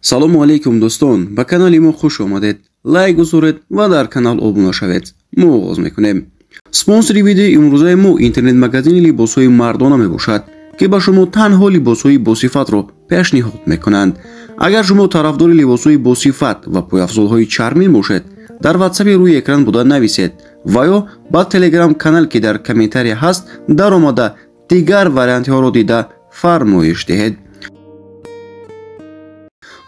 салому алейкум дӯстон, ба канали мо хуш омадед. Лайк гузоред ва дар канал обуна шавед. мо оғоз мекунем. спонсори видеои имрӯзаи мо интернет-магазини либосҳои мардона мебошад, ки ба шумо танҳо либосҳои босифатро пешниҳод мекунанд. агар шумо тарафдори либосҳои босифат ва пойафзолҳои чармин бошед, дар ватсапи рӯи экран буда нависед ва ё ба телеграм канал, ки дар комментария ҳаст, даромада дигар вариантҳоро дида фармоиш диҳед.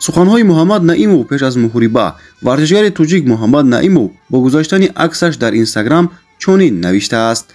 суханҳои муҳаммад наимов пеш аз муҳориба. варзишгари тоҷик муҳаммад наимов бо гузаштани аксаш дар инстаграм чунин навиштааст: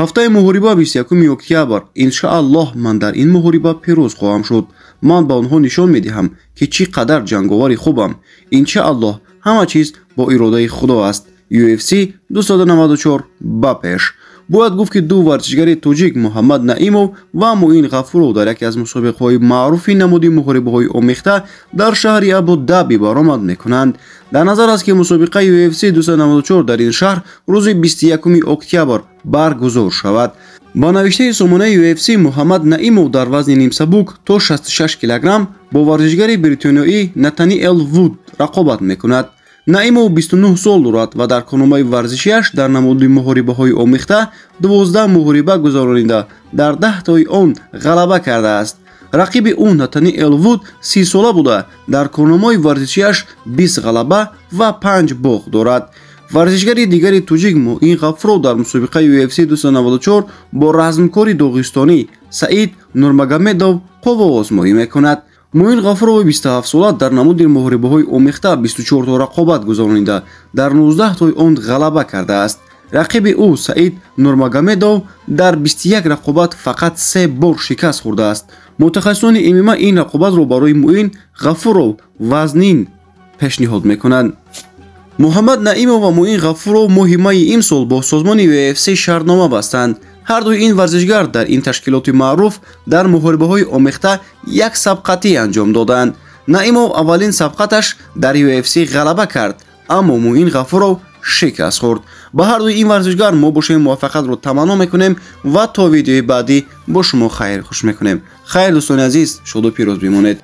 ҳафтаи муҳориба 21 октябр. иншааллоҳ ман дар ин муҳориба пирӯз хоҳам шуд. ман ба онҳо нишон медиҳам ки чӣ қадар ҷанговари хубам. иншааллоҳ ҳама чиз бо иродаи худо аст. UFC 294 ба пеш. бояд гуфт ки ду варзишгари тоҷик муҳаммад наимов ва муин ғафуров дар яке аз мусобиқаҳои маъруфи намуди муҳорибаҳои омехта дар шаҳри абу даби баромад мекунанд. дар назар аст ки мусобиқаи UFC 294 дар ин шаҳр рӯзи 21 октябр баргузор шавад. ба навиштаи сомонаи UFC муҳаммад наимов дар вазни нимсабук то 66 килограмм бо варзишгари бритониёӣ Натаниэл Вуд рақобат мекунад. наимов 29 сол дорад ва дар корномаи варзишиаш дар намуди муҳорибаҳои омехта 12 муҳориба гузаронида дар 10таи он ғалаба кардааст. рақиби ӯ Натаниэл Вуд 30 сола буда дар корномаи варзишиаш 20 ғалаба ва 5 бох дорад. варзишгари дигари тоҷик муин ғафуров дар мусобиқаи UFC 294 бо размкори доғистонӣ Саид Нурмагомедов қуввоозмоӣ мекунад. муин ғафурови 27 сола дар намуди муҳорибаҳои омехта 24 то рақобат гузаронида дар 19 тои он ғалаба кардааст. рақиби ӯ Саид Нурмагомедов дар 21 рақобат фақат 3 бор шикаст хӯрдааст. мутахассисони ММА ин рақобатро барои муин ғафуров вазнин пешниҳод мекунанд. муҳаммад наимов ва муин ғафуров моҳи майи имсол бо созмони UFC шартнома бастанд. ҳардуи ин варзишгар дар ин ташкилоти маъруф дар муҳорибаҳои омехта як сабқатӣ анҷом доданд. наимов аввалин сабқаташ дар UFC ғалаба кард, аммо муин ғафуров шикаст хӯрд. ба ҳардуи ин варзишгар мо бошем муваффақиятро таманно мекунем ва то видеои баъдӣ бо шумо хайр хуш мекунем. хайр дӯстони азиз, шоду пирӯз бимонед.